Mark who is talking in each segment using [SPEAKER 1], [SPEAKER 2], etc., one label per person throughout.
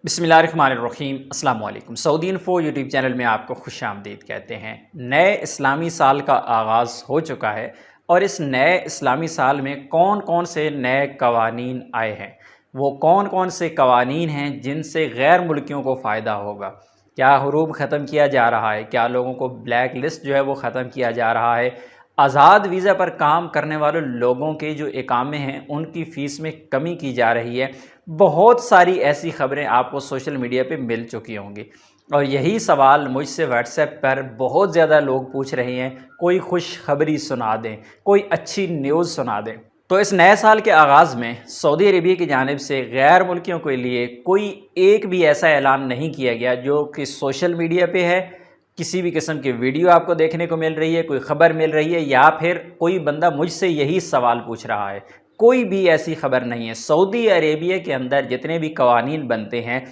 [SPEAKER 1] बिस्मिल्लाहिर्रहमानिर्रहीम। अस्सलाम वालेकुम। सऊदी इन्फो यूट्यूब चैनल में आपको खुश आमदीद कहते हैं। नए इस्लामी साल का आगाज़ हो चुका है और इस नए इस्लामी साल में कौन कौन से नए कवानीन आए हैं, वो कौन कौन से कवानीन हैं जिनसे गैर मुल्कियों को फ़ायदा होगा। क्या हुरूब ख़त्म किया जा रहा है, क्या लोगों को ब्लैक लिस्ट जो है वो ख़त्म किया जा रहा है, आज़ाद वीज़ा पर काम करने वाले लोगों के जो इकामे हैं उनकी फ़ीस में कमी की जा रही है। बहुत सारी ऐसी ख़बरें आपको सोशल मीडिया पे मिल चुकी होंगी और यही सवाल मुझसे व्हाट्सएप पर बहुत ज़्यादा लोग पूछ रहे हैं, कोई खुशखबरी सुना दें, कोई अच्छी न्यूज़ सुना दें। तो इस नए साल के आगाज़ में सऊदी अरेबिया की जानिब से गैर मुल्कियों के लिए कोई एक भी ऐसा ऐलान नहीं किया गया जो कि सोशल मीडिया पे है। किसी भी किस्म की वीडियो आपको देखने को मिल रही है, कोई ख़बर मिल रही है, या फिर कोई बंदा मुझसे यही सवाल पूछ रहा है, कोई भी ऐसी ख़बर नहीं है। सऊदी अरेबिया के अंदर जितने भी कवानीन बनते हैं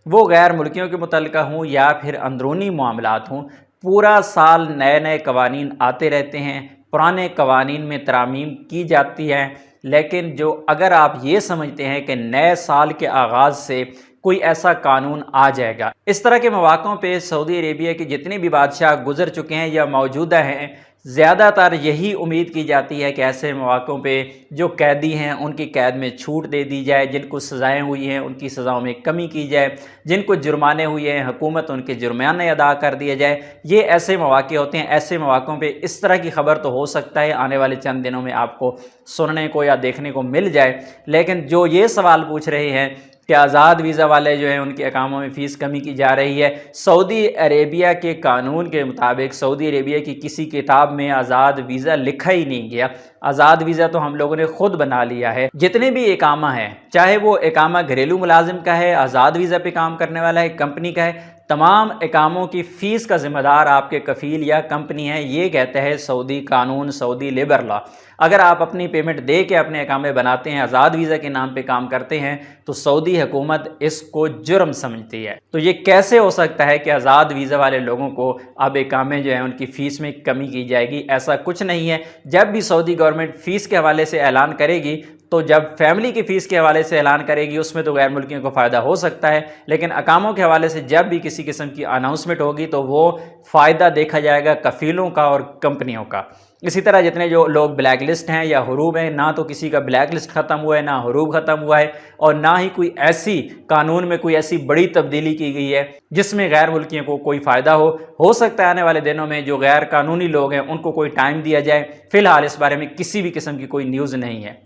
[SPEAKER 1] वो गैर मुल्कियों के मुतल्लिक़ा हों या फिर अंदरूनी मामलात हों, पूरा साल नए नए कवानीन आते रहते हैं। पुराने कवानीन में तरामीम की जाती हैं, लेकिन जो अगर आप ये समझते हैं कि नए साल के आगाज़ से कोई ऐसा कानून आ जाएगा, इस तरह के मौक़ों पे सऊदी अरेबिया के जितने भी बादशाह गुज़र चुके हैं या मौजूदा हैं, ज़्यादातर यही उम्मीद की जाती है कि ऐसे मौक़ों पे जो कैदी हैं उनकी कैद में छूट दे दी जाए, जिनको सज़ाएँ हुई हैं उनकी सज़ाओं में कमी की जाए, जिनको जुर्माने हुए हैं हुकूमत उनके जुर्माने अदा कर दिए जाए। ये ऐसे मौक़े होते हैं। ऐसे मौक़ों पे इस तरह की ख़बर तो हो सकता है आने वाले चंद दिनों में आपको सुनने को या देखने को मिल जाए, लेकिन जो ये सवाल पूछ रहे हैं कि आज़ाद वीज़ा वाले जो हैं उनके अकामों में फ़ीस कमी की जा रही है, सऊदी अरेबिया के कानून के मुताबिक सऊदी अरेबिया की किसी किताब में आज़ाद वीज़ा लिखा ही नहीं गया। आज़ाद वीज़ा तो हम लोगों ने ख़ुद बना लिया है। जितने भी इकामा है, चाहे वो इकामा घरेलू मुलाजिम का है, आज़ाद वीज़ा पे काम करने वाला है, कंपनी का है, तमाम इकामों की फ़ीस का ज़िम्मेदार आपके कफ़ील या कंपनी है। ये कहता है सऊदी कानून, सऊदी लेबर लॉ। अगर आप अपनी पेमेंट दे के अपने इकामे बनाते हैं, आज़ाद वीज़ा के नाम पे काम करते हैं, तो सऊदी हुकूमत इसको जुर्म समझती है। तो ये कैसे हो सकता है कि आज़ाद वीज़ा वाले लोगों को अब इकामे जो हैं उनकी फ़ीस में कमी की जाएगी? ऐसा कुछ नहीं है। जब भी सऊदी गवर्नमेंट फ़ीस के हवाले से ऐलान करेगी, तो जब फैमिली की फ़ीस के हवाले से ऐलान करेगी उसमें तो गैर मुल्कियों को फ़ायदा हो सकता है, लेकिन अकामों के हवाले से जब भी किसी किस्म की अनाउंसमेंट होगी तो वो फ़ायदा देखा जाएगा कफ़ीलों का और कंपनियों का। इसी तरह जितने जो लोग ब्लैक लिस्ट हैं या हुरूब हैं, ना तो किसी का ब्लैक लिस्ट ख़त्म हुआ है, ना हुरूब ख़त्म हुआ है, और ना ही कोई ऐसी कानून में कोई ऐसी बड़ी तब्दीली की गई है जिसमें गैर मुल्कियों को कोई फ़ायदा हो सकता है आने वाले दिनों में जो गैर कानूनी लोग हैं उनको कोई टाइम दिया जाए। फ़िलहाल इस बारे में किसी भी किस्म की कोई न्यूज़ नहीं है।